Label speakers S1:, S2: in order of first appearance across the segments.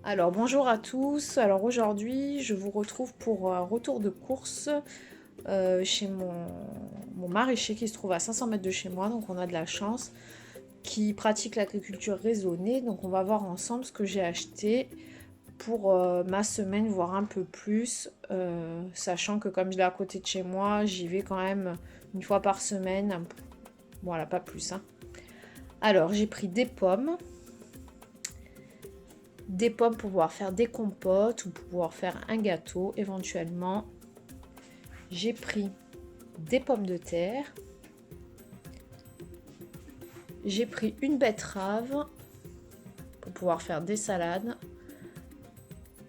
S1: Alors bonjour à tous, alors aujourd'hui je vous retrouve pour un retour de course chez mon maraîcher qui se trouve à 500 mètres de chez moi, donc on a de la chance, qui pratique l'agriculture raisonnée, donc on va voir ensemble ce que j'ai acheté pour ma semaine, voire un peu plus, sachant que comme je l'ai à côté de chez moi, j'y vais quand même une fois par semaine, voilà, pas plus, hein. Alors j'ai pris des pommes pour pouvoir faire des compotes ou pour pouvoir faire un gâteau éventuellement. J'ai pris des pommes de terre. J'ai pris une betterave pour pouvoir faire des salades.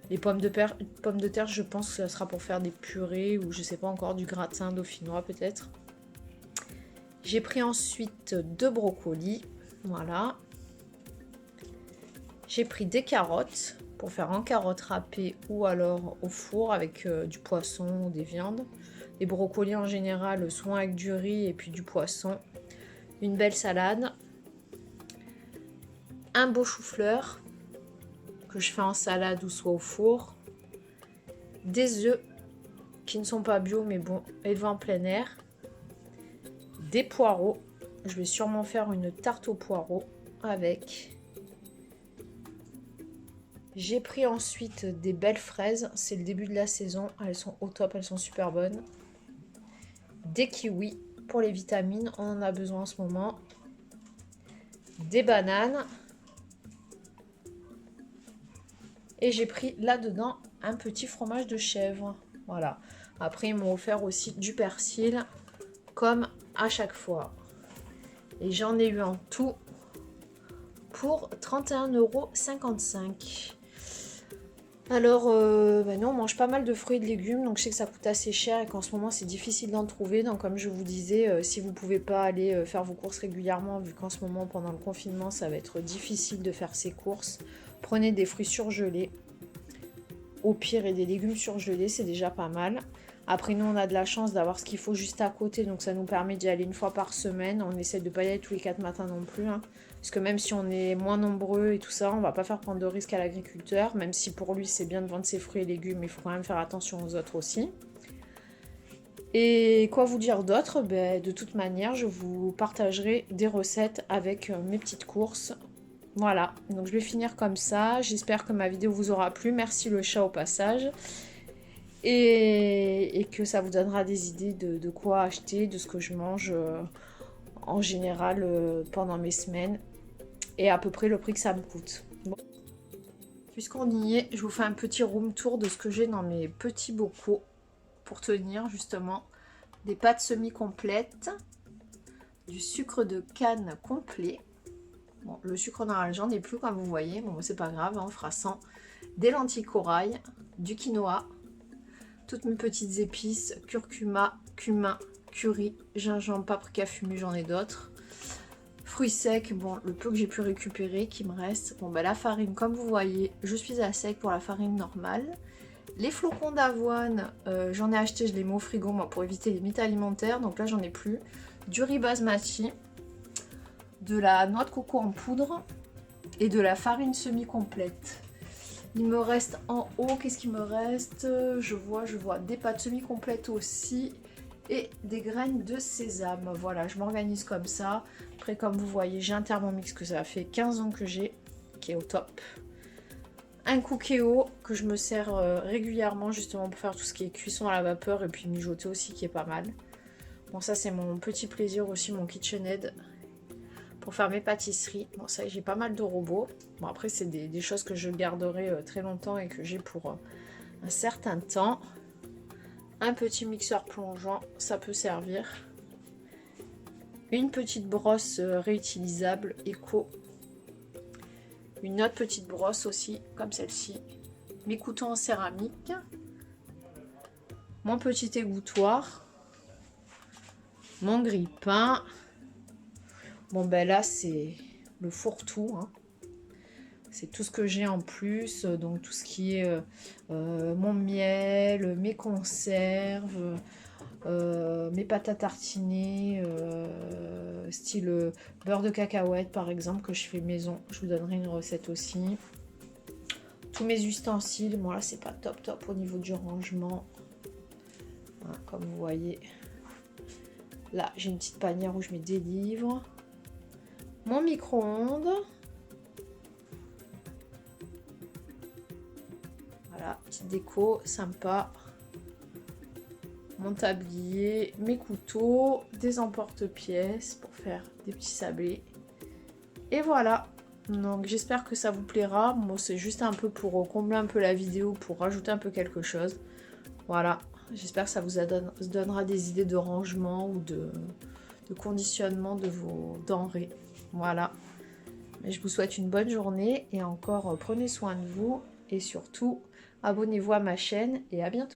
S1: Les pommes de terre, je pense que ça sera pour faire des purées ou je sais pas encore, du gratin dauphinois peut-être. J'ai pris ensuite deux brocolis, voilà. J'ai pris des carottes pour faire en carottes râpées ou alors au four avec du poisson ou des viandes. Les brocolis en général, soit avec du riz et puis du poisson. Une belle salade. Un beau chou-fleur que je fais en salade ou soit au four. Des œufs qui ne sont pas bio mais bon, élevés en plein air. Des poireaux. Je vais sûrement faire une tarte aux poireaux avec. J'ai pris ensuite des belles fraises, c'est le début de la saison, elles sont au top, elles sont super bonnes. Des kiwis pour les vitamines, on en a besoin en ce moment. Des bananes. Et j'ai pris là-dedans un petit fromage de chèvre. Voilà. Après, ils m'ont offert aussi du persil, comme à chaque fois. Et j'en ai eu en tout pour 31,55 €. Alors, nous on mange pas mal de fruits et de légumes, donc je sais que ça coûte assez cher et qu'en ce moment c'est difficile d'en trouver. Donc comme je vous disais, si vous pouvez pas aller faire vos courses régulièrement, vu qu'en ce moment pendant le confinement ça va être difficile de faire ses courses, prenez des fruits surgelés. Au pire, et des légumes surgelés, c'est déjà pas mal. Après, nous, on a de la chance d'avoir ce qu'il faut juste à côté, donc ça nous permet d'y aller une fois par semaine. On essaie de pas y aller tous les 4 matins non plus, hein. Parce que même si on est moins nombreux et tout ça, on va pas faire prendre de risques à l'agriculteur, même si pour lui c'est bien de vendre ses fruits et légumes, mais il faut quand même faire attention aux autres aussi. Et quoi vous dire d'autre? De toute manière, je vous partagerai des recettes avec mes petites courses. Voilà, donc je vais finir comme ça. J'espère que ma vidéo vous aura plu. Merci le chat au passage. Et que ça vous donnera des idées de quoi acheter, de ce que je mange en général pendant mes semaines. Et à peu près le prix que ça me coûte. Bon. Puisqu'on y est, je vous fais un petit room tour de ce que j'ai dans mes petits bocaux pour tenir justement des pâtes semi-complètes, du sucre de canne complet. Bon, le sucre normal, j'en ai plus comme vous voyez, bon c'est pas grave, hein, on fera sans. Des lentilles corail, du quinoa, toutes mes petites épices, curcuma, cumin, curry, gingembre, paprika fumé, j'en ai d'autres. Fruits secs, bon, le peu que j'ai pu récupérer qui me reste. Bon, la farine, comme vous voyez, je suis à sec pour la farine normale. Les flocons d'avoine, j'en ai acheté, je les mets au frigo moi, pour éviter les mythes alimentaires. Donc là, j'en ai plus. Du riz basmati, de la noix de coco en poudre et de la farine semi-complète. Il me reste en haut, qu'est-ce qu'il me reste? Je vois des pâtes semi-complètes aussi et des graines de sésame. Voilà, je m'organise comme ça. Après, comme vous voyez, j'ai un Thermomix que ça fait 15 ans que j'ai, qui est au top. Un Cookéo que je me sers régulièrement justement pour faire tout ce qui est cuisson à la vapeur et puis mijoter aussi qui est pas mal. Bon, ça c'est mon petit plaisir aussi, mon KitchenAid pour faire mes pâtisseries. Bon, ça j'ai pas mal de robots. Bon, après c'est des choses que je garderai très longtemps et que j'ai pour un certain temps. Un petit mixeur plongeant, ça peut servir. Une petite brosse réutilisable éco. Une autre petite brosse aussi, comme celle-ci. Mes couteaux en céramique. Mon petit égouttoir. Mon grille-pain. Bon là c'est le fourre-tout, hein. C'est tout ce que j'ai en plus, donc tout ce qui est mon miel, mes conserves, mes pâtes à tartiner, style beurre de cacahuète par exemple, que je fais maison. Je vous donnerai une recette aussi. tous mes ustensiles. Bon là c'est pas top top au niveau du rangement. Voilà, comme vous voyez. Là j'ai une petite panière où je mets des livres. Mon micro-ondes. Voilà, petite déco sympa. Mon tablier, mes couteaux, des emporte-pièces pour faire des petits sablés. Et voilà. Donc j'espère que ça vous plaira. Moi c'est juste un peu pour combler un peu la vidéo, pour rajouter un peu quelque chose. Voilà. J'espère que ça vous donnera des idées de rangement ou de conditionnement de vos denrées. Voilà. Mais je vous souhaite une bonne journée et encore prenez soin de vous. Et surtout, abonnez-vous à ma chaîne et à bientôt.